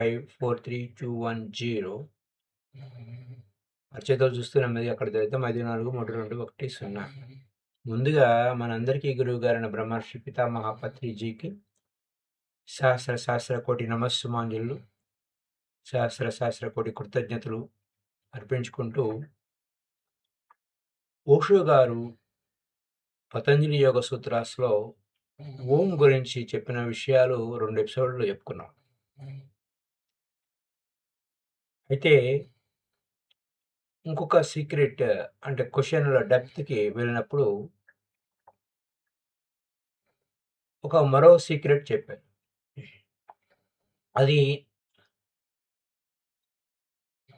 5, 4, 3, 2, 1, 0. అరచేతులు చూస్తూ నెమ్మది అక్కడ తెద్దాం. 5, 4, 3, 2, 1, 0. ముందుగా మనందరికీ గురువు గారైన బ్రహ్మర్షి పితామహ పత్రిజీకి సహస్ర కోటి నమస్సుమాంజలు, సహస్ర కోటి కృతజ్ఞతలు అర్పించుకుంటూ, ఓషో గారు పతంజలి యోగ సూత్రాస్లో ఓం గురించి చెప్పిన విషయాలు 2 ఎపిసోడ్లు చెప్పుకున్నాం. అయితే ఇంకొక సీక్రెట్ అంటే క్వశ్చన్ల డెప్త్కి వెళ్ళినప్పుడు మరో సీక్రెట్ చెప్పాను. అది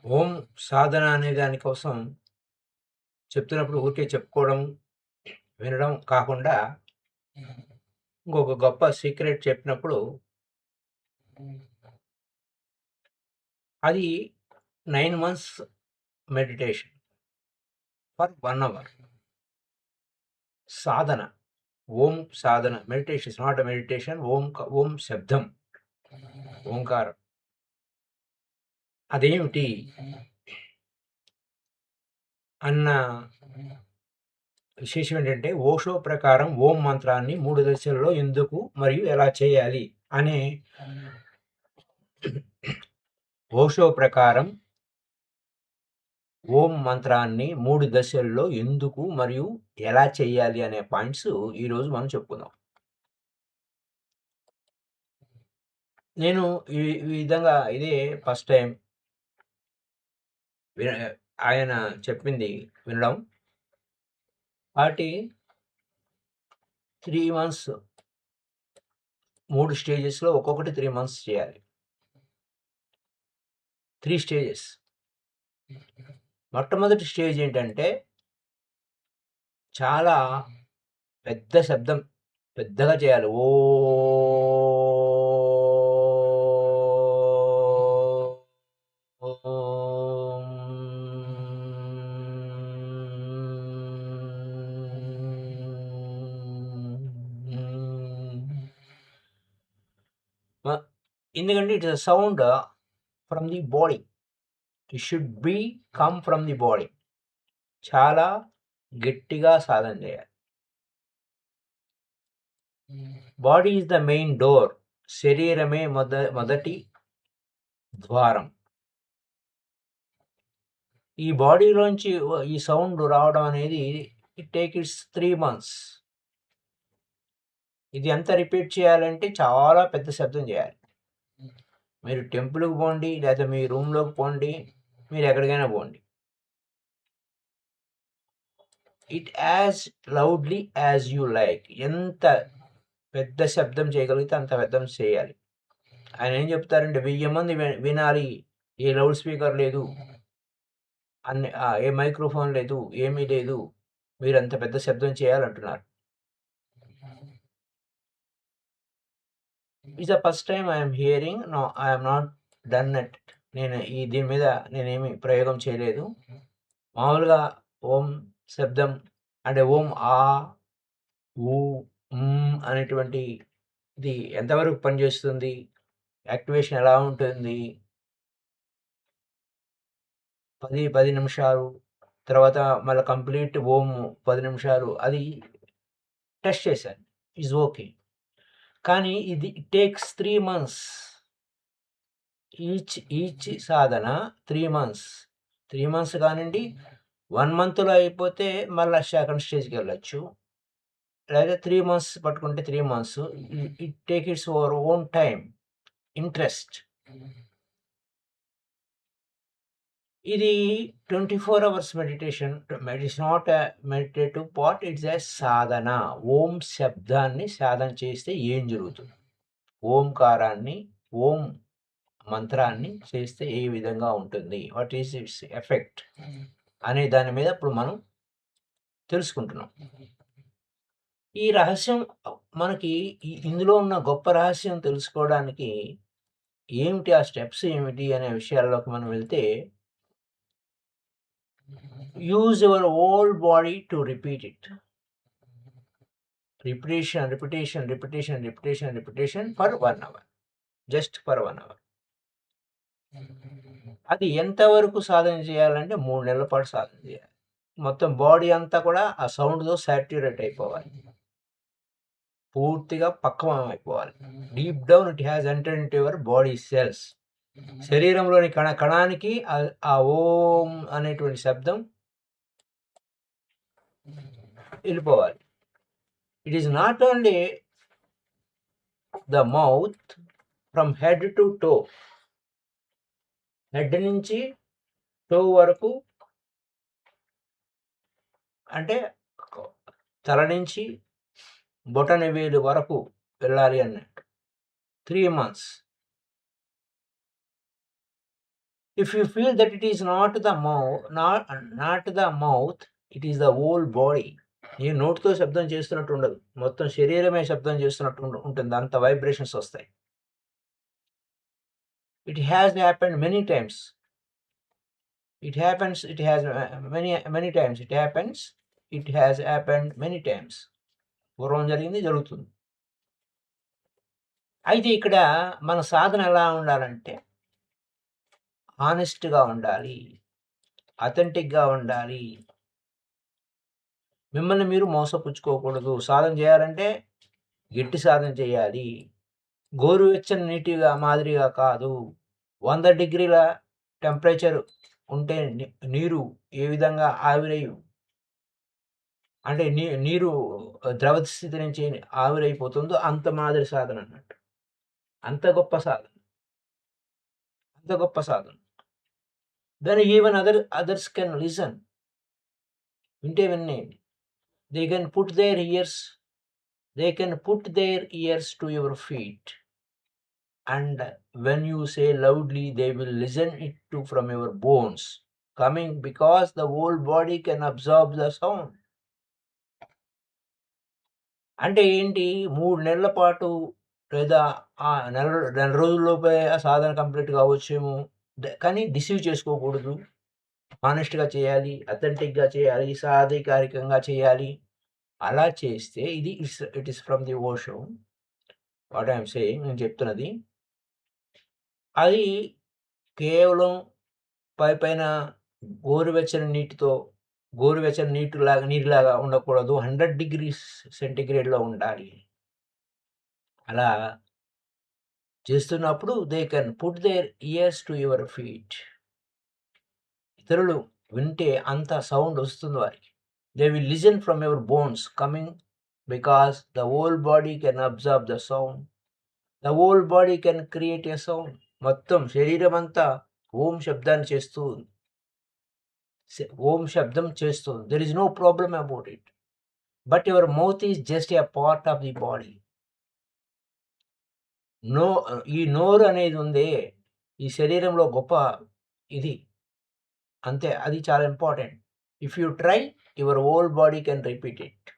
ఓం సాధన అనే దానికోసం చెప్తున్నప్పుడు ఊరికే చెప్పుకోవడం, వినడం కాకుండా ఇంకొక గొప్ప సీక్రెట్ చెప్పినప్పుడు అది 9 months మెడిటేషన్ ఫర్ 1 hour సాధన. ఓం సాధన. Meditation is not a meditation. ఓం శబ్దం, ఓంకారం. అదేమిటి అన్న విశేషం ఏంటంటే, ఓషో ప్రకారం ఓం మంత్రాన్ని 3 దశల్లో ఎందుకు మరియు ఎలా చేయాలి అనే ఓషో ప్రకారం ఓం మంత్రాన్ని 3 దశల్లో ఎందుకు మరియు ఎలా చేయాలి అనే పాయింట్స్ ఈరోజు మనం చెప్పుకుందాం. నేను ఈ విధంగా ఇదే ఫస్ట్ టైం ఆయన చెప్పింది వినడం. వాటి 3 months 3 స్టేజెస్లో ఒక్కొక్కటి 3 months చేయాలి. 3 స్టేజెస్. మొట్టమొదటి స్టేజ్ ఏంటంటే, చాలా పెద్ద శబ్దం పెద్దగా చేయాలి. ఎందుకంటే it is sound from the body. It should be come from the body. చాలా గట్టిగా సాధన చేయాలి. Body is the main door. శరీరమే మొదటి ద్వారం. ఈ బాడీలోంచి ఈ సౌండ్ రావడం అనేది ఇట్స్ 3 months. ఇది ఎంత రిపీట్ చేయాలంటే చాలా పెద్ద శబ్దం చేయాలి. మీరు టెంపుల్కి పోండి, లేదా మీ రూమ్లోకి పోండి, మీరు ఎక్కడికైనా పోండి. It as loudly as you like. ఎంత పెద్ద శబ్దం చేయగలిగితే అంత పెద్దం చేయాలి. ఆయన ఏం చెప్తారంటే 1000 మంది వినాలి, ఏ లౌడ్ స్పీకర్ లేదు, ఏ మైక్రోఫోన్ లేదు, ఏమీ లేదు, మీరు అంత పెద్ద శబ్దం చేయాలంటున్నారు. It's the first time I'm hearing. No, I'm not done it. నేను దీని మీద నేనేమి ప్రయోగం చేయలేదు. మామూలుగా ఓం శబ్దం అంటే ఓం ఆ ఊ అనేటువంటి ఇది ఎంతవరకు పనిచేస్తుంది, యాక్టివేషన్ ఎలా ఉంటుంది, 10 నిమిషాలు తర్వాత మళ్ళీ కంప్లీట్ ఓం 10 నిమిషాలు అది టెస్ట్ చేశాను. Is okay. కానీ ఇది టేక్స్ 3 months. ఈచ్ సాధన 3 months. 3 months కానివ్వండి, 1 monthలో అయిపోతే మళ్ళీ సెకండ్ స్టేజ్కి వెళ్ళచ్చు. లేదా 3 months పట్టుకుంటే 3 months. It take it's over own time, interest. ఇది 24 hours meditation. It's not a meditative part, it's a సాధన. ఓం శబ్దాన్ని సాధన చేస్తే ఏం జరుగుతుంది, ఓంకారాన్ని ఓం మంత్రాన్ని చేస్తే ఏ విధంగా ఉంటుంది, వాట్ ఈస్ ఇట్స్ ఎఫెక్ట్ అనే దాని మీద ఇప్పుడు మనం తెలుసుకుంటున్నాం. ఈ రహస్యం మనకి ఇందులో ఉన్న గొప్ప రహస్యం తెలుసుకోవడానికి ఏమిటి, ఆ స్టెప్స్ ఏమిటి అనే విషయాల్లోకి మనం వెళ్తే, use your whole body to repeat it. Repetition for 1 hour. Just for 1 hour. అది ఎంతవరకు సాధన చేయాలంటే 3 నెలల పాటు సాధన చేయాలి. మొత్తం బాడీ అంతా కూడా ఆ సౌండ్‌తో సాట్యురేట్ అయిపోవాలి. పూర్తిగా పక్వం అయిపోవాలి. Deep down it has entered into your body cells. శరీరంలోని కణానికి ఆ ఓం అనేటువంటి శబ్దం వెళ్ళిపోవాలి. It is not only the mouth from head to toe. Head నుంచి టో వరకు, అంటే తల నుంచి బొటన వేలు వరకు వెళ్ళాలి అన్నట్టు. 3 months. If you feel that it is not the mouth, it is the whole body. ఈ నోటితో శబ్దం చేస్తున్నట్టు ఉండదు, మొత్తం శరీరమే శబ్దం చేస్తున్నట్టు ఉంటుంది. అంత వైబ్రేషన్స్ వస్తాయి. It has happened many times. It happens. It has many times. It happens. It has happened many times. పూర్వం జరిగింది, జరుగుతుంది. అయితే ఇక్కడ మన సాధన ఎలా ఉండాలంటే హానెస్ట్‌గా ఉండాలి, అథెంటిక్‌గా ఉండాలి. మిమ్మల్ని మీరు మోసపుచ్చుకోకూడదు. సాధన చేయాలంటే గట్టి సాధన చేయాలి. గోరువెచ్చని నీటిగా మాదిరిగా కాదు. 100 డిగ్రీల టెంపరేచర్ ఉంటే నీరు ఏ విధంగా అంటే నీరు ద్రవ స్థితి నుంచి ఆవిరైపోతుందో అంత మాదిరి సాధన అన్నట్టు. అంత గొప్ప సాధన. Then even others can listen. వింటే వినేయండి. They can put their ears to your feet, and when you say loudly, they will listen it to from your bones coming, because the whole body can absorb the sound. అంటే ఏంటి, 3 నెలల పాటు లేదా నెల రోజుల్లోపే ఆ సాధన complete కావచ్చేమో. కానీ deceive చేసుకోకూడదు. హానెస్ట్‌గా చేయాలి, అథెంటిక్‌గా చేయాలి, సాధికారికంగా చేయాలి. అలా చేస్తే it is from the Osho. What I'm saying, నేను చెప్తున్నది అది కేవలం పైన గోరువెచ్చని నీటిలాగా ఉండకూడదు. 100 degrees సెంటిగ్రేడ్‌లో ఉండాలి. అలా చేస్తున్నప్పుడు they can put their ears to your feet. ఇతరులు వింటే అంత సౌండ్ వస్తుంది వారికి. They will listen from your bones coming, because the whole body can absorb the sound. The whole body can create a sound. మొత్తం శరీరం అంతా ఓం శబ్దాన్ని చేస్తూ ఉంది. ఓం శబ్దం చేస్తుంది. There is no problem about it. But your mouth is just a part of the body. ఈ నోరు అనేది ఉందే, ఈ శరీరంలో గొప్ప ఇది అంతే. అది చాలా important. If you try, your whole body can repeat it.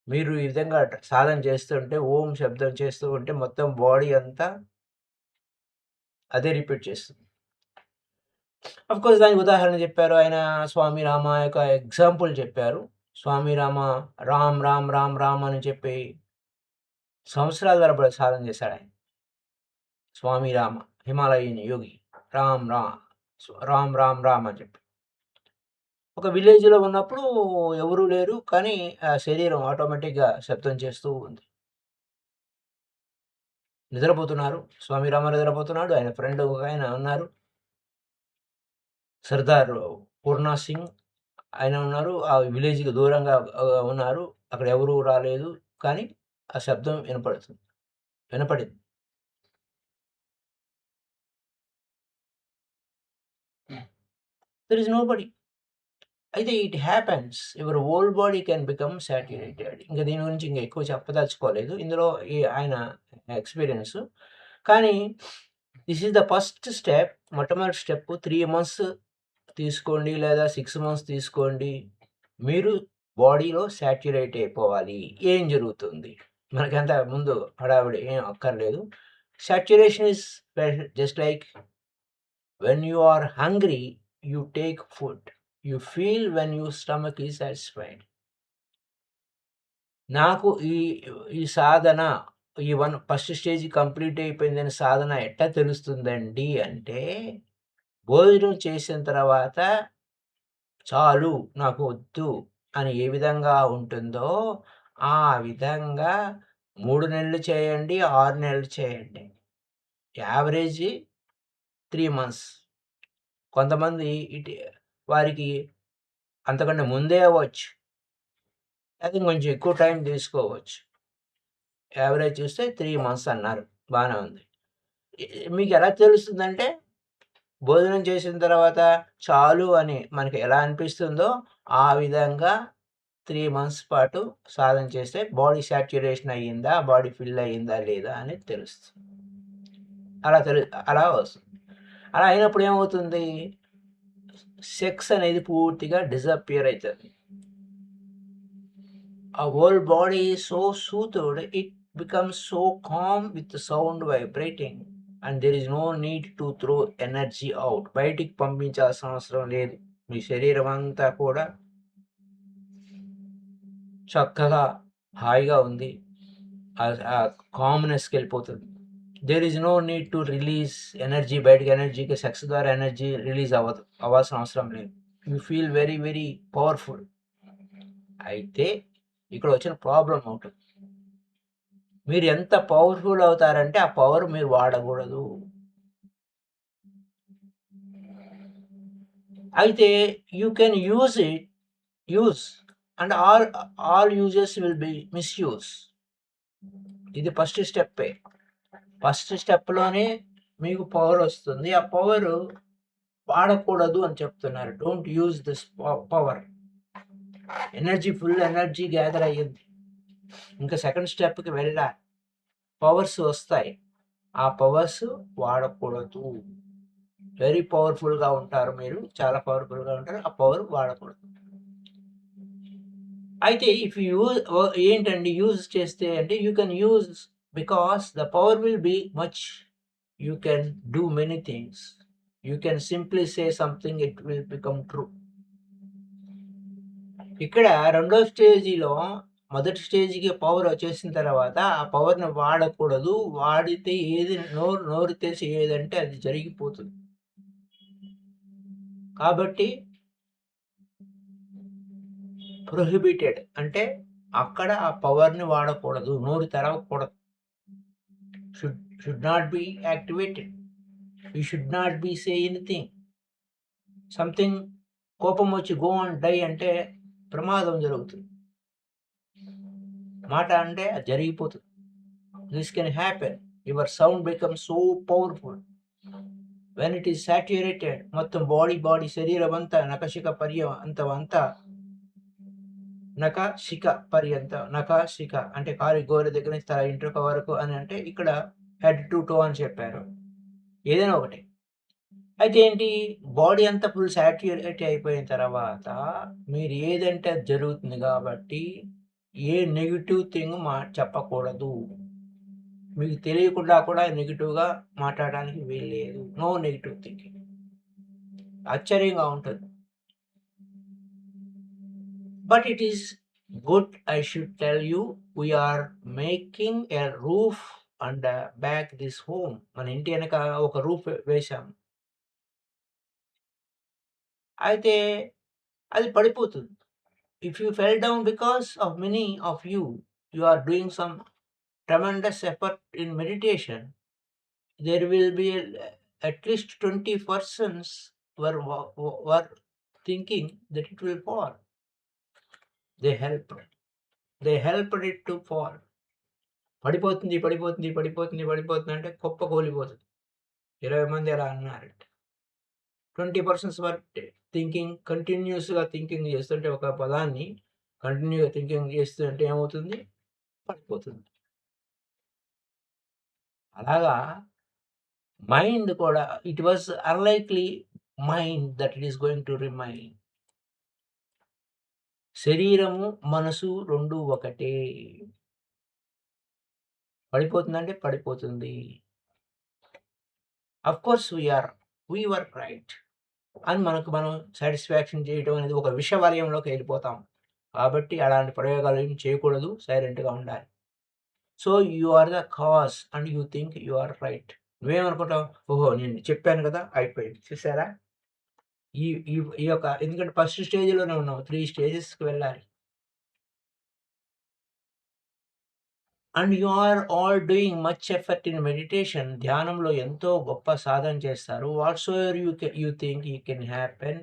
మీరు ఈ విధంగా సాధన చేస్తుంటే, ఓం శబ్దం చేస్తూ ఉంటే మొత్తం బాడీ అంతా అదే రిపీట్ చేస్తుంది. అఫ్కోర్స్ దానికి ఉదాహరణ చెప్పారు ఆయన. స్వామి రామ యొక్క ఎగ్జాంపుల్ చెప్పారు. స్వామి రామ రామ్ రామ్ రామ్ రామ్ అని చెప్పి సంవత్సరాల తరబడి సాధన చేశాడు ఆయన. స్వామి రామ హిమాలయన్ యోగి రామ్ రామ్ రామ్ రామ్ అని చెప్పి. ఒక విలేజ్‌లో ఉన్నప్పుడు ఎవరూ లేరు, కానీ ఆ శరీరం ఆటోమేటిక్‌గా శబ్దం చేస్తూ ఉంది. నిద్రపోతున్నారు. స్వామి రామ నిద్రపోతున్నాడు. ఆయన ఫ్రెండ్ ఒకాయన ఉన్నారు. సర్దార్ పూర్ణ సింగ్ ఆయన ఉన్నారు. ఆ విలేజ్‌కి దూరంగా ఉన్నారు. అక్కడ ఎవరు రాలేదు. కానీ ఆ శబ్దం వినపడింది. There is nobody. అయితే it happens. Your whole body can become saturated. ఇంకా దీని గురించి ఇంకా ఎక్కువ చెప్పదలుచుకోలేదు. ఇందులో ఆయన ఎక్స్‌పీరియన్స్. కానీ this is the first step. మొట్టమొదటి స్టెప్ 3 months తీసుకోండి, లేదా 6 months తీసుకోండి. మీరు బాడీలో సాట్యురేట్ అయిపోవాలి. ఏం జరుగుతుంది? మనకంత ముందు హడావిడి ఏం అక్కర్లేదు. Saturation is just like when you are hungry, you take food. You feel when your stomach is satisfied. నాకు ఈ సాధన ఈ ఫస్ట్ స్టేజ్ కంప్లీట్ అయిపోయిందని సాధన ఎట్లా తెలుస్తుందండి అంటే, భోజనం చేసిన తర్వాత చాలు నాకు వద్దు అని ఏ విధంగా ఉంటుందో, ఆ విధంగా 3 నెలలు చేయండి, 6 నెలలు చేయండి. Average 3 months. కొంతమంది వారికి అంతకంటే ముందే అవ్వచ్చు. అది కొంచెం ఎక్కువ టైం తీసుకోవచ్చు. యావరేజ్ చూస్తే 3 మంత్స్ అన్నారు. బానే ఉంది. మీకెలా తెలుస్తుందంటే, భోజనం చేసిన తర్వాత చాలు అని మనకి ఎలా అనిపిస్తుందో, ఆ విధంగా 3 మంత్స్ పాటు సాధన చేస్తే బాడీ సాచ్యురేషన్ అయ్యిందా? బాడీ ఫిల్ అయ్యిందా? లేదా? అనేది తెలుస్తుంది. అలా అలా వస్తుంది. అలా అయినప్పుడు ఏమవుతుంది? సెక్స్ అనేది పూర్తిగా డిసపియర్ అయితది. Our whole body is so soothed, it becomes so calm with the sound vibrating, and there is no need to throw energy out. బయటికి పంపించాల్సిన అవసరం లేదు. మీ శరీరం అంతా కూడా చక్కగా హాయిగా ఉంది. ఆ కామ్‌నెస్‌కి వెళ్ళిపోతుంది. There is no need to release energy. బయటికి ఎనర్జీకి సెక్స్ ద్వారా ఎనర్జీ రిలీజ్ అవ్వాల్సిన అవసరం లేదు. You feel very very powerful. అయితే ఇక్కడ వచ్చిన ప్రాబ్లం ఒకటి. మీరు ఎంత పవర్ఫుల్ అవుతారంటే ఆ పవర్ మీరు వాడకూడదు. అయితే you can use and all uses will be misuse. ఇది ఫస్ట్ స్టెప్పే. ఫస్ట్ స్టెప్లోనే మీకు పవర్ వస్తుంది. ఆ పవర్ వాడకూడదు అని చెప్తున్నారు. Don't use this power. Full energy gather అయ్యింది. ఇంకా సెకండ్ స్టెప్కి వెళ్ళాలి. పవర్స్ వస్తాయి. ఆ పవర్స్ వాడకూడదు. వెరీ పవర్ఫుల్గా ఉంటారు మీరు. చాలా పవర్ఫుల్గా ఉంటారు. ఆ పవర్ వాడకూడదు. అయితే ఇఫ్ ఏంటండి యూజ్ చేస్తే అంటే you can use because the power will be much. You can do many things. You can simply say something, it will become true. ఇక్కడ రెండో స్టేజీలో మొదటి స్టేజ్కి పవర్ వచ్చేసిన తర్వాత ఆ పవర్ని వాడకూడదు. వాడితే ఏది నోరు తెరిచి ఏదంటే అది జరిగిపోతుంది. కాబట్టి ప్రొహిబిటెడ్ అంటే అక్కడ ఆ పవర్ని వాడకూడదు. నోరు తెరవకూడదు. Should not be activated. You should not be say anything. Something కోపం వచ్చి గో అండ్ డై అంటే ప్రమాదం జరుగుతుంది. మాట అంటే అది జరిగిపోతుంది. This can happen. Your sound become so powerful when it is saturated. మొత్తం బాడీ శరీరం అంతా నఖశిఖ నఖశిఖ అంటే కాలి గోర దగ్గర నుంచి తల ఇంట్రుక వరకు అని అంటే ఇక్కడ హెడ్ టు టో అని చెప్పారు. ఏదైనా ఒకటి. అయితే ఏంటి, బాడీ అంతా ఫుల్ సాచ్యురేట్ అయిపోయిన తర్వాత మీరు ఏదంటే అది జరుగుతుంది. కాబట్టి ఏ నెగిటివ్ థింగ్ చెప్పకూడదు. మీకు తెలియకుండా కూడా నెగిటివ్గా మాట్లాడడానికి వీల్లేదు. No negative thinking. ఆశ్చర్యంగా ఉంటుంది. But it is good. I should tell you, we're making a roof and back this home. మన ఇంటి వెనక ఒక రూఫ్ వేశాం. అయితే అది పడిపోతుంది. If you fell down because of many of you are doing some tremendous effort in meditation, there will be at least 20 persons were thinking that it will fall. They helped it to fall. పడిపోతుంది అంటే కుప్ప కూలిపోతుంది. 20 మంది అలా అన్నారట. 20% వర్ కంటిన్యూస్గా thinking చేస్తుంటే ఒక పదాన్ని కంటిన్యూగా థింకింగ్ చేస్తుంటే ఏమవుతుంది, పడిపోతుంది. అలాగా మైండ్ కూడా it was unlikely mind that it is going to remain. శరీరము మనసు రెండు ఒకటే. పడిపోతుందంటే పడిపోతుంది. Of course we were right అని మనం సాటిస్ఫాక్షన్ చేయడం అనేది ఒక విషవలయంలోకి వెళ్ళిపోతాం. కాబట్టి అలాంటి ప్రయోగాలు ఏం చేయకూడదు. సైలెంట్గా ఉండాలి. So you are the cause and you think you are right. నువ్వేమనుకుంటావు? ఓహో! నేను చెప్పాను కదా! అయిపోయింది. చూసారా? ఈ ఈ ఈ యొక్క ఎందుకంటే ఫస్ట్ స్టేజ్‌లోనే ఉన్నాం. 3 స్టేజెస్‌కి వెళ్ళాలి. And you are all doing much effort in meditation. ధ్యానంలో ఎంతో గొప్ప సాధన చేస్తారు. Whatsoever you think you can happen.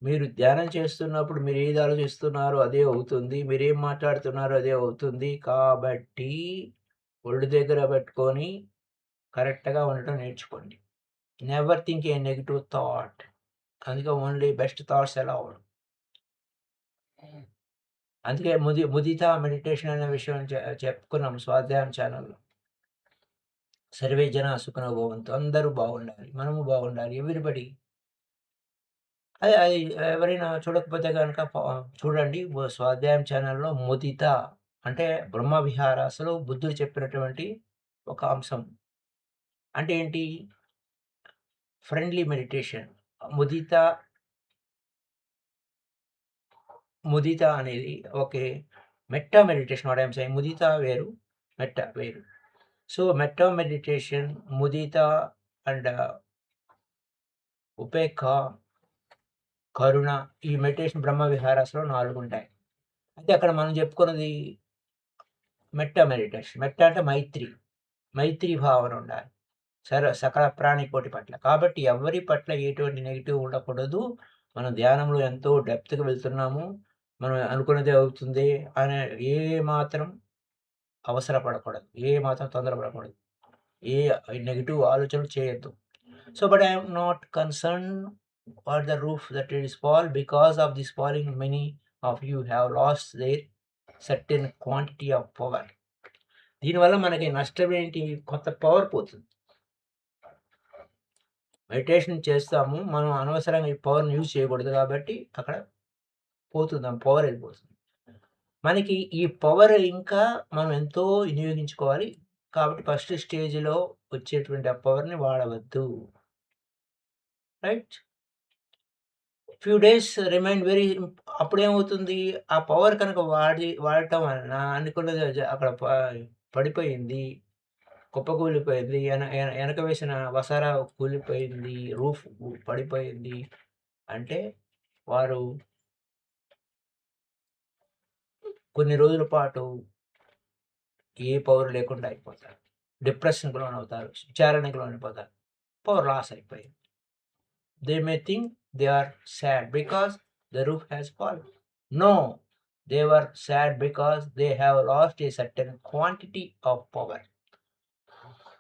మీరు ధ్యానం చేస్తున్నప్పుడు మీరు ఏది ఆలోచిస్తున్నారో అదే అవుతుంది. మీరేం మాట్లాడుతున్నారో అదే అవుతుంది. కాబట్టి ఒళ్ళు దగ్గర పెట్టుకొని కరెక్ట్‌గా ఉండటం నేర్చుకోండి. నెవర్ థింక్ ఏ నెగెటివ్ థాట్. అందుకే ఓన్లీ బెస్ట్ థాట్స్ అలౌడ్. అందుకే ముదిత మెడిటేషన్ అనే విషయం చెప్పుకున్నాం స్వాధ్యాయం ఛానెల్‌లో. సర్వే జన సుఖినో భవంతు. అందరూ బాగుండాలి. మనము బాగుండాలి. ఎవ్రీబడి. అది అది ఎవరైనా చూడకపోతే గనక చూడండి. స్వాధ్యాయం ఛానెల్‌లో ముదిత అంటే బ్రహ్మ విహారాసలో బుద్ధుడు చెప్పినటువంటి ఒక అంశం. అంటే ఏంటి? Friendly meditation. ముదిత, ముదిత అనేది okay. Metta meditation what I am saying. ముదిత వేరు, మెట్ట వేరు. సో, మెట్టా మెడిటేషన్, ముదిత అండ్ ఉపేక్ష, కరుణ ఈ మెడిటేషన్ బ్రహ్మ విహారాస్‌లో 4 ఉంటాయి. అయితే అక్కడ మనం చెప్పుకున్నది మెట్టా మెడిటేషన్. మెట్ట అంటే మైత్రి. మైత్రి భావన ఉండాలి. సకల ప్రాణికోటి పట్ల. కాబట్టి ఎవరి పట్ల ఎటువంటి నెగెటివ్ ఉండకూడదు. మనం ధ్యానంలో ఎంతో డెప్త్‌కి వెళ్తున్నాము. మనం అనుకున్నదే అవుతుంది అనే ఏ మాత్రం అవసరపడకూడదు. ఏ మాత్రం తొందరపడకూడదు. ఏ నెగెటివ్ ఆలోచనలు చేయొద్దు. So, but I am not concerned for the roof that it is fall. Because of this falling, many of you have lost their certain quantity of power. దీనివల్ల మనకి నష్టం ఏంటి? కొంత పవర్ పోతుంది. మెడిటేషన్ చేస్తాము. మనం అనవసరంగా ఈ పవర్‌ని యూజ్ చేయకూడదు కాబట్టి అక్కడ పోతుంది. ఆ పవర్ వెళ్ళిపోతుంది. మనకి ఈ పవర్ ఇంకా మనం ఎంతో వినియోగించుకోవాలి. కాబట్టి ఫస్ట్ స్టేజ్‌లో వచ్చేటువంటి ఆ పవర్‌ని వాడవద్దు. Right? Few days remind very అప్పుడేమవుతుంది? ఆ పవర్ కనుక వాడటం వలన అనుకున్నది అక్కడ పడిపోయింది. కుప్పకూలిపోయింది. ఎనక వేసిన వసారా కూలిపోయింది. రూఫ్ పడిపోయింది. అంటే వారు కొన్ని రోజుల పాటు ఏ పవర్ లేకుండా అయిపోతారు. డిప్రెషన్‌కి లోనవుతారు. విచారణకు లోనైపోతారు. పవర్ లాస్ అయిపోయింది. They may think they are sad because the roof has fallen. No, they were sad because they have lost a certain quantity of power.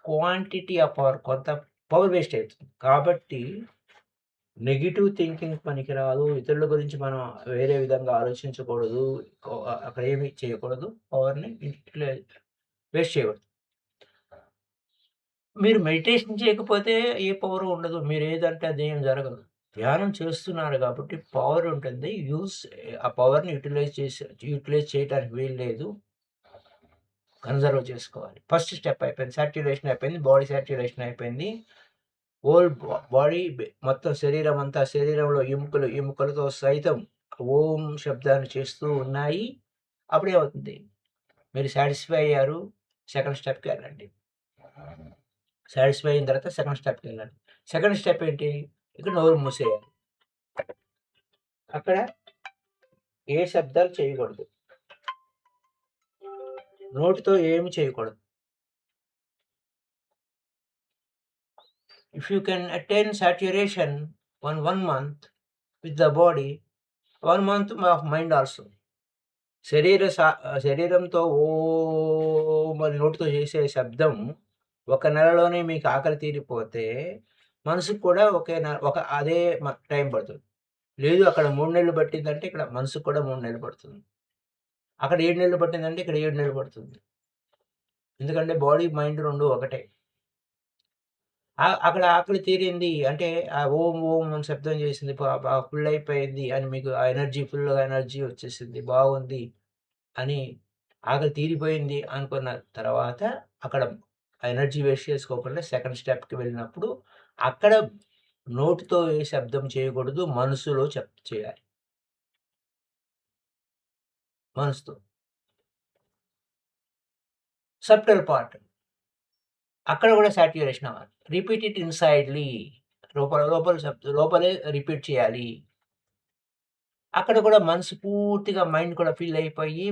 Quantity of power కొంత పవర్ వేస్ట్ అవుతుంది. కాబట్టి negative thinking పనికిరాదు. ఇతరుల గురించి మనం వేరే విధంగా ఆలోచించకూడదు. అక్కడ ఏమి చేయకూడదు. పవర్‌ని ఇట్లా వేస్ట్ చేయకూడదు. మీరు మెడిటేషన్ చేయకపోతే ఏ పవరు ఉండదు. మీరేదంటే అదేం జరగదు. ధ్యానం చేస్తున్నారు కాబట్టి పవర్ ఉంటుంది. ఆ పవర్‌ని యుటిలైజ్ చేయడానికి వీలు లేదు. కన్జర్వ్ చేసుకోవాలి. ఫస్ట్ స్టెప్ అయిపోయింది. సాచ్యురేషన్ అయిపోయింది. బాడీ సాచ్యురేషన్ అయిపోయింది. హోల్ బాడీ మొత్తం శరీరం అంతా శరీరంలో ఎముకలతో సైతం ఓం శబ్దాన్ని చేస్తూ ఉన్నాయి. అప్పుడేమవుతుంది? మీరు సాటిస్ఫై అయ్యారు. సెకండ్ స్టెప్‌కి వెళ్ళండి. సాటిస్ఫై అయిన తర్వాత సెకండ్ స్టెప్‌కి వెళ్ళండి. సెకండ్ స్టెప్ ఏంటి? ఇక నోరు మూసేయాలి. అక్కడ ఏ శబ్దాలు చేయకూడదు. నోటితో ఏమి చేయకూడదు. If you can attain saturation one month with the body, 1 month of mind also. శరీరంతో ఓం అని నోటితో చేసే శబ్దం ఒక నెలలోనే మీకు ఆకలి తీరిపోతే, మనసుకు కూడా అదే టైం పడుతుంది. లేదు అక్కడ 3 నెలలు పట్టిందంటే, ఇక్కడ మనసుకు కూడా 3 నెలలు పడుతుంది. అక్కడ 7 నెలలు పట్టిందంటే, ఇక్కడ 7 నెలలు పడుతుంది. ఎందుకంటే బాడీ, మైండ్ 2 ఒకటే. అక్కడ ఆకలి తీరింది అంటే ఓం ఓం అని శబ్దం చేసింది. ఫుల్ అయిపోయింది అని మీకు ఆ ఎనర్జీ ఫుల్‌గా ఎనర్జీ వచ్చేసింది. బాగుంది అని ఆకలి తీరిపోయింది అనుకున్న తర్వాత అక్కడ ఎనర్జీ వేస్ట్ చేసుకోకుండా సెకండ్ స్టెప్‌కి వెళ్ళినప్పుడు అక్కడ నోటితో ఏ శబ్దం చేయకూడదు. మనసులో చేయాలి. మనసుతో. Subtle part. అక్కడ కూడా సాట్యురేషన్ అవ్వాలి. Repeat it insidely. లోపలే రిపీట్ చేయాలి. అక్కడ కూడా మనసు పూర్తిగా మైండ్ కూడా ఫిల్ అయిపోయి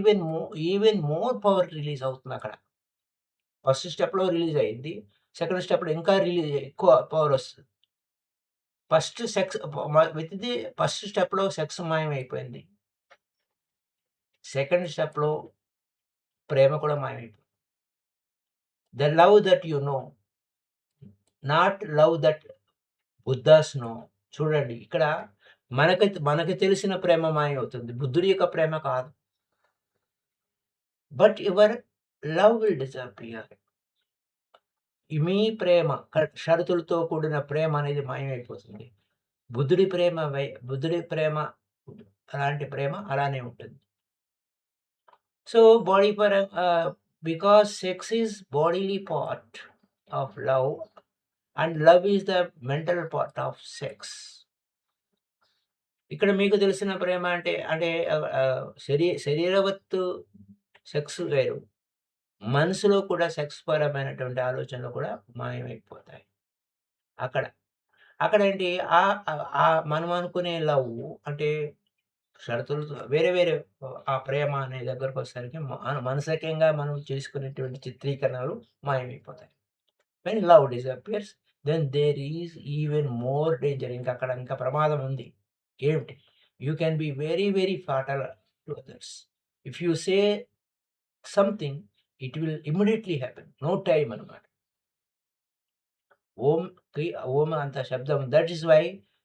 ఈవెన్ మోర్ పవర్ రిలీజ్ అవుతుందక్కడ. ఫస్ట్ స్టెప్‌లో రిలీజ్ అయింది. సెకండ్ స్టెప్‌లో ఇంకా ఎక్కువ పవర్ వస్తది. First sex with the first స్టెప్‌లో సెక్స్ మాయమైపోయింది. సెకండ్ స్టెప్‌లో ప్రేమ కూడా మాయమైపోయింది. The love that you know, not love that Buddha's know. చూడండి ఇక్కడ మనకి తెలిసిన ప్రేమ మాయమవుతుంది. బుద్ధుడి యొక్క ప్రేమ కాదు. But your love will disappear. మీ ప్రేమ షరతులతో కూడిన ప్రేమ అనేది మాయమైపోతుంది. బుద్ధుడి ప్రేమ అలాంటి ప్రేమ అలానే ఉంటుంది. So body because sex is bodily part of love and love is the mental part of sex. ఇక్కడ మీకు తెలిసిన ప్రేమ అంటే అంటే శరీరవత్తు సెక్స్ వేరు. మనసులో కూడా సెక్స్ పరమైనటువంటి ఆలోచనలు కూడా మాయమైపోతాయి. అక్కడ. అక్కడేంటి మనం అనుకునే లవ్ అంటే షరతులతో వేరే వేరే ఆ ప్రేమ అనే దగ్గరకొచ్చేసరికి మానసికంగా మనం చేసుకునేటువంటి చిత్రీకరణలు మాయమైపోతాయి. When love disappears then there is even more danger. ఇంకా ప్రమాదం ఉంది. ఏమిటి? You can be very very fatal to others. If you say something it will immediately happen. No time అన్నమాట. ఓం అంత శబ్దం. That is why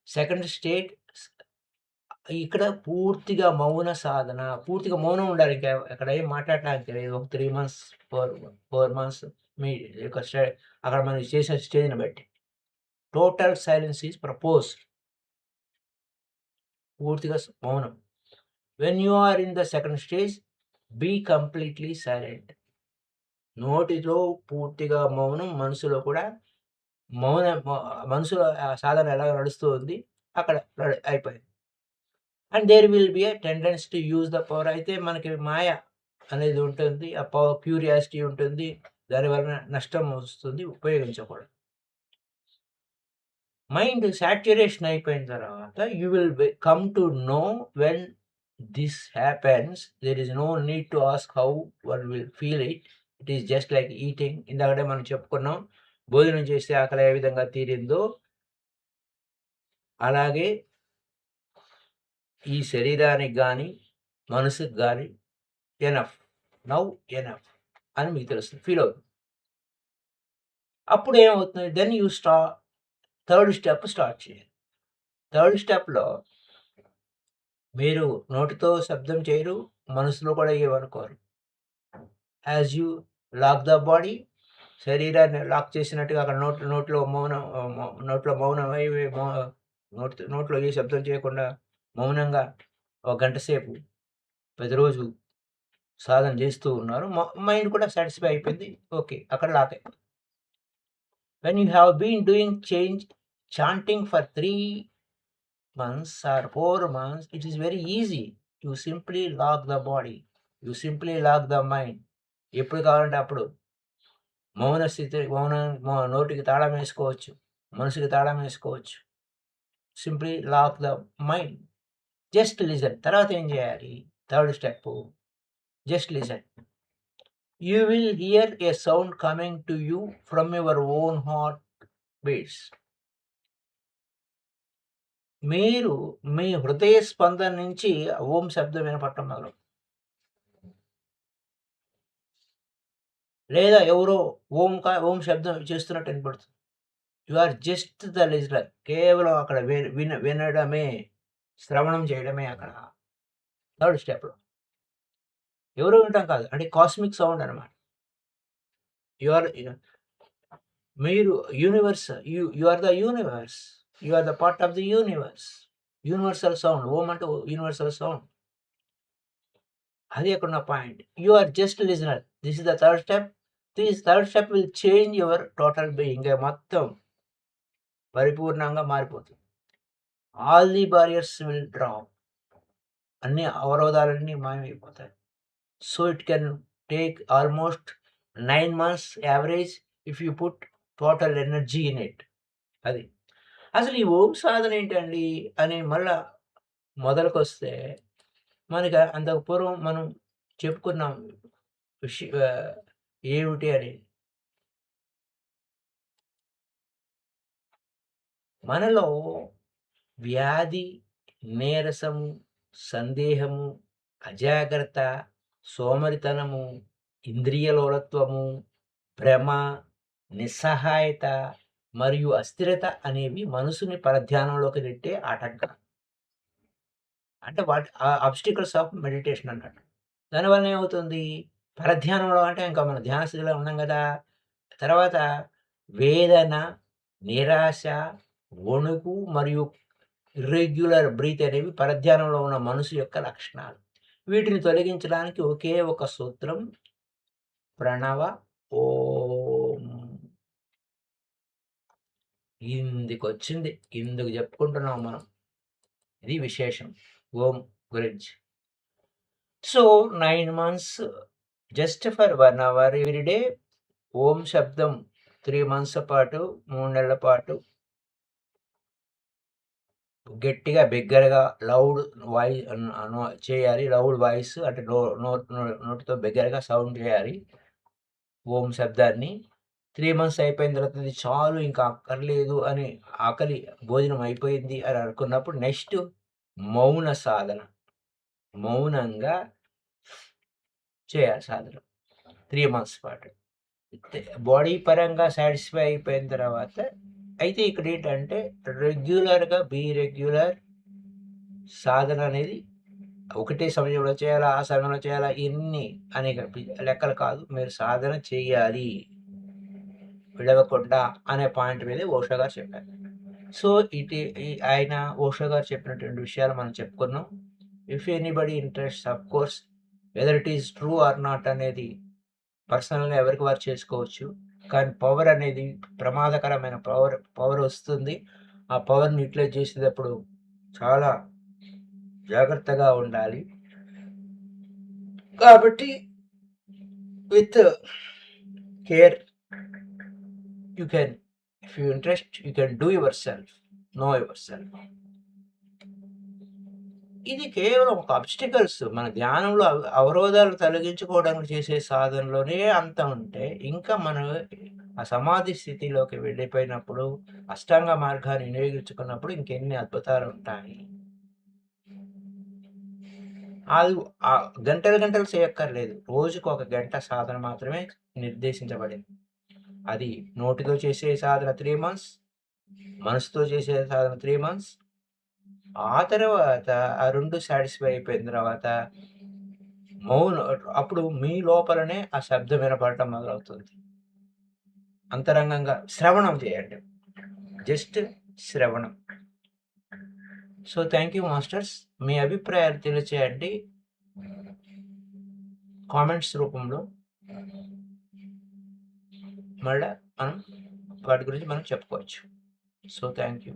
second state ఇక్కడ పూర్తిగా మౌన సాధన. పూర్తిగా మౌనం ఉండాలి. అక్కడ ఏం మాట్లాడటానికి లేదు. ఒక 3 మంత్స్, 4 మంత్స్ మీ యొక్క అక్కడ మనం చేసే స్టేజ్‌ని బట్టి. Total silence is proposed. పూర్తిగా మౌనం. When you are in the second stage be completely silent. నోటిలో పూర్తిగా మౌనం, మనసులో కూడా మనసులో సాధన ఎలా నడుస్తూ ఉంది అక్కడ అయిపోయింది. And there will be a tendency to use the power. అయితే మనకి మాయ అనేది ఉంటుంది. ఆ పవర్ క్యూరియాసిటీ ఉంటుంది. దానివలన నష్టం వస్తుంది. ఉపయోగించకూడదు. మైండ్ సాచ్యురేషన్ అయిపోయిన తర్వాత you will come to know when this happens there is no need to ask how one will feel it. It is just like eating. ఇందాకడే మనం చెప్పుకున్నాం. భోజనం చేస్తే ఆకలి ఏ విధంగా తీరిందో అలాగే ఈ శరీరానికి గాని, మనసుకి గాని ఎనఫ్. నౌ ఎనఫ్ అని మీకు తెలుస్తుంది. ఫీల్ అవుతుంది. అప్పుడు ఏమవుతుంది? Then you third step start చేయాలి. థర్డ్ స్టెప్‌లో మీరు నోటితో శబ్దం చేయరు. మనసులో కూడా ఏమనుకోరు. As you lock the body, శరీరాన్ని లాక్ చేసినట్టుగా అక్కడ నోట్లో మౌనం నోట్లో ఏ శబ్దం చేయకుండా మౌనంగా ఒక గంట సేపు ప్రతిరోజు సాధన చేస్తూ ఉన్నారు. మైండ్ కూడా సాటిస్ఫై అయిపోయింది. ఓకే. అక్కడ లాక్ అయిపోయింది. When you have been doing chanting for 3 months or 4 months, it is very easy. You simply lock the body. You simply lock the mind. ఎప్పుడు కావాలంటే అప్పుడు మౌన స్థితి నోటికి తాళం వేసుకోవచ్చు. మనసుకి తాళం వేసుకోవచ్చు. Simply lock the mind. Just listen. తర్వాత ఏం చేయాలి? Third step just listen. You will hear a sound coming to you from your own heart beats. మీరు మీ హృదయ స్పందన నుంచి ఓం శబ్దం వినపడటం మొదలు. లేదా ఎవరో ఓం శబ్దం చేస్తున్నట్టు వినపడుతుంది. You are just the listener. కేవలం అక్కడ వినడమే, శ్రవణం చేయడమే అక్కడ థర్డ్ స్టెప్‌లో. ఎవరో వినటం కాదు. అంటే కాస్మిక్ సౌండ్ అనమాట. మీరు universe. You are the universe. You are the part of the universe. Universal sound. ఓం అంటే యూనివర్సల్ సౌండ్. అది అక్కడున్న point. You are just listener. This is the third step. This third step will change your total being. మొత్తం పరిపూర్ణంగా మారిపోతుంది. All the barriers will drop. అన్ని అవరోధాలన్నీ మాయమైపోతాయి. So it can take almost 9 months average if you put total energy in it. అది. అసలు ఈ ఓం సాధన ఏంటండి అని మళ్ళా మొదలుకొస్తే, మనకి అంతకు పూర్వం మనం చెప్పుకున్నాం ఏమిటి అని. మనలో వ్యాధి, నీరసము, సందేహము, అజాగ్రత్త, సోమరితనము, ఇంద్రియ లోలత్వము, భ్రమ, నిస్సహాయత మరియు అస్థిరత అనేవి మనసుని పరధ్యానంలోకి నెట్టే ఆటంకాలు. అంటే వాటి అబ్స్టికల్స్ ఆఫ్ మెడిటేషన్ అన్నట్టు. దానివల్ల ఏమవుతుంది? పరధ్యానంలో అంటే ఇంకా మనం ధ్యాన స్థితిలో ఉన్నాం గదా! తర్వాత వేదన, నిరాశ, వణుకు మరియు ఇర్రెగ్యులర్ బ్రీత్ అనేవి పరధ్యానంలో ఉన్న మనసు యొక్క లక్షణాలు. వీటిని తొలగించడానికి ఒకే ఒక సూత్రం ప్రణవ ఓం. ఇందుకొచ్చింది. ఇందుకు చెప్పుకుంటున్నాం మనం. ఇది విశేషం ఓం గురించి. So 9 months just for 1 hour every day ఓం శబ్దం 3 మంత్స్ పాటు, 3 నెలల పాటు గట్టిగా బిగ్గరగా లౌడ్ చేయాలి. లౌడ్ వాయిస్ అంటే నోటితో బిగ్గరగా సౌండ్ చేయాలి ఓం శబ్దాన్ని. 3 మంత్స్ అయిపోయిన తర్వాత ఇది చాలు ఇంకా అక్కర్లేదు అని, ఆకలి భోజనం అయిపోయింది అని అనుకున్నప్పుడు నెక్స్ట్ మౌన సాధన. మౌనంగా చేయాలి సాధన 3 మంత్స్ పాటు. బాడీ పరంగా సాటిస్ఫై అయిపోయిన తర్వాత అయితే ఇక్కడేంటంటే రెగ్యులర్ సాధన అనేది ఒకటే సమయంలో చేయాలా, ఆ సమయంలో చేయాలా, ఇన్ని అనేక లెక్కలు కాదు. మీరు సాధన చేయాలి విడవకుండా అనే పాయింట్ మీద ఓషో గారు చెప్పారు. సో ఆయన ఓషో గారు చెప్పినటువంటి విషయాలు మనం చెప్పుకున్నాం. If anybody interest of course whether it is true or not అనేది పర్సనల్‌గా ఎవరికి వారు చేసుకోవచ్చు. కానీ పవర్ అనేది ప్రమాదకరమైన పవర్ వస్తుంది. ఆ పవర్‌ని యుటిలైజ్ చేసేటప్పుడు చాలా జాగ్రత్తగా ఉండాలి. కాబట్టి with care you can, if you interest you can do yourself, know yourself. ఇది కేవలం ఒక అబ్స్టికల్స్ మన ధ్యానంలో అవరోధాలు తొలగించుకోవడానికి చేసే సాధనలోనే అంత ఉంటే, ఇంకా మనం ఆ సమాధి స్థితిలోకి వెళ్ళిపోయినప్పుడు, అష్టాంగ మార్గాన్ని వినియోగించుకున్నప్పుడు ఇంకెన్ని అద్భుతాలు ఉంటాయి. అది గంటలు చేయక్కర్లేదు. రోజుకు 1 గంట సాధన మాత్రమే నిర్దేశించబడింది. అది నోటితో చేసే సాధన 3 మంత్స్, మనసుతో చేసే సాధన 3 మంత్స్. ఆ తర్వాత ఆ 2 సాటిస్ఫై అయిపోయిన తర్వాత అప్పుడు మీ లోపలనే ఆ శబ్దం వినపడటం మొదలవుతుంది. అంతరంగంగా శ్రవణం చేయండి. జస్ట్ శ్రవణం. So thank you masters. మీ అభిప్రాయాలు తెలియచేయండి కామెంట్స్ రూపంలో. మళ్ళా మనం వాటి గురించి మనం చెప్పుకోవచ్చు. So thank you.